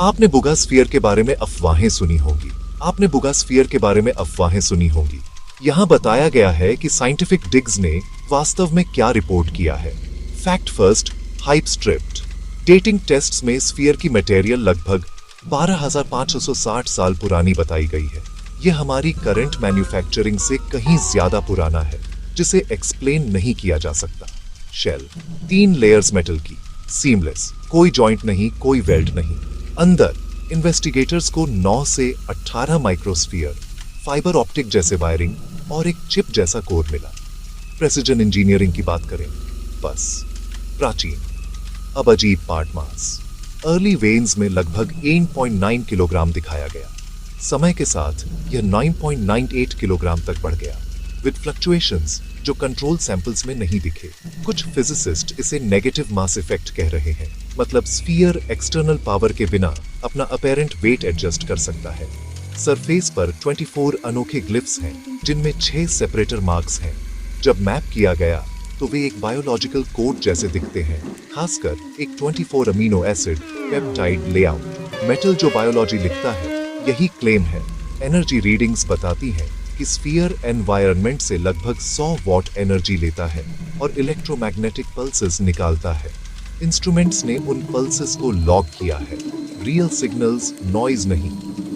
आपने बुगास्फीयर के बारे में अफवाहें सुनी होंगी। आपने बुगास्फीयर के बारे में अफवाहें सुनी होंगी। यहाँ बताया गया है कि साइंटिफिक डिग्स ने वास्तव में क्या रिपोर्ट किया है। Fact first, hype stripped. Dating tests में स्फीयर की मटेरियल लगभग 12,560 साल पुरानी बताई गई है। यह हमारी करंट मैन्युफैक्चरिंग से कहीं ज्यादा पुराना है, जिसे एक्सप्लेन नहीं किया जा सकता। शेल 3 लेयर्स मेटल की, सीमलेस, कोई जॉइंट नहीं, कोई वेल्ड नहीं। अंदर इन्वेस्टिगेटर्स को 9 से 18 माइक्रोस्फीयर, फाइबर ऑप्टिक जैसे वायरिंग और एक चिप जैसा कोर मिला। प्रेसिजन इंजीनियरिंग की बात करें, बस प्राचीन अब अजीब पार्ट मास। अर्ली वेन्स में लगभग 8.9 किलोग्राम दिखाया गया। समय के साथ यह 9.98 किलोग्राम तक बढ़ गया, विद फ्लक्चुएशंस जो कंट्रोल सैंपल्स में नहीं दिखे। कुछ फिजिसिस्ट इसे नेगेटिव मास इफेक्ट कह रहे हैं, मतलब स्फीयर एक्सटर्नल पावर के बिना अपना अपेरेंट वेट एडजस्ट कर सकता है। सरफेस पर 24 अनोखे ग्लिफ्स हैं, जिनमें 6 सेपरेटर मार्क्स हैं। जब मैप किया गया तो वे एक बायोलॉजिकल कोड जैसे दिखते हैं, खासकर एक 24 amino acid peptide layout. Metal जो बायोलॉजी लिखता है, यही क्लेम है। एनर्जी रीडिंग्स बताती हैं कि स्फीयर एनवायरनमेंट से लगभग 100 वॉट एनर्जी लेता है और इलेक्ट्रोमैग्नेटिक पल्सेस निकालता है। इंस्ट्रूमेंट्स ने उन पल्सेस को लॉग किया है, रियल सिग्नल्स, नॉइज नहीं।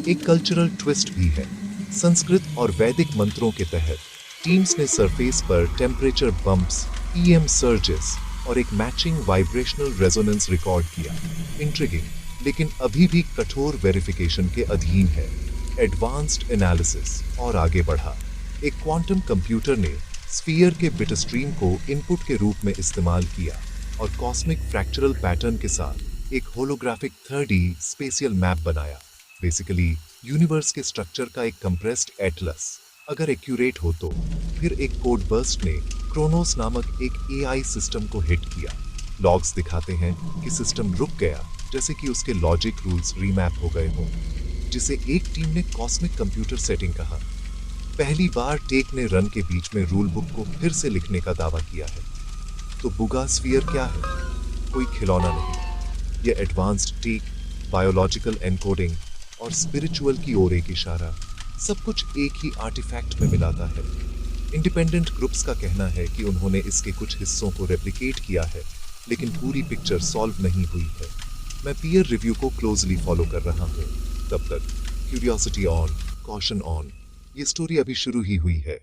एक कल्चरल ट्विस्ट भी है। संस्कृत और वैदिक मंत्रों के तहत टीम्स ने सरफेस पर टेम्परेचर बम्प्स, ईएम सर्जेस और एक मैचिंग वाइब्रेशनल रेजोनेंस रिकॉर्ड किया। इंट्रिगिंग, लेकिन अभी भी कठोर वेरिफिकेशन के अधीन है। एडवांस्ड एनालिसिस और आगे बढ़ा। एक क्वांटम कंप्यूटर ने स्फीयर के बिट स्ट्रीम को इनपुट के रूप में इस्तेमाल किया और कॉस्मिक फ्रैक्चरल पैटर्न के साथ एक होलोग्राफिक 3D स्पेशियल मैप बनाया। बेसिकली यूनिवर्स के स्ट्रक्चर का एक कंप्रेस्ड एटलस। अगर एक्यूरेट हो तो फिर एक कोड बर्स्ट ने क्रोनोस नामक एक एआई सिस्टम को हिट किया। लॉग्स दिखाते हैं कि सिस्टम रुक गया, जैसे कि उसके लॉजिक रूल्स रीमैप हो गए हों, जिसे एक टीम ने कॉस्मिक कंप्यूटर सेटिंग कहा। पहली बार टेक ने रन के बीच में रूल बुक को फिर से लिखने का दावा किया है। तो बुगास्फीयर क्या है? कोई खिलौना नहीं। यह एडवांस्ड टेक, बायोलॉजिकल एनकोडिंग और स्पिरिचुअल की ओर एक इशारा, सब कुछ एक ही आर्टिफैक्ट में मिलाता है। इंडिपेंडेंट ग्रुप्स का कहना है कि उन्होंने इसके कुछ हिस्सों को रेप्लिकेट किया है, लेकिन पूरी पिक्चर सॉल्व नहीं हुई है। मैं पीयर रिव्यू को क्लोजली फॉलो कर रहा हूँ। तब तक क्यूरियोसिटी ऑन, कॉशन ऑन। ये स्टोरी अभी शुरू ही हुई है।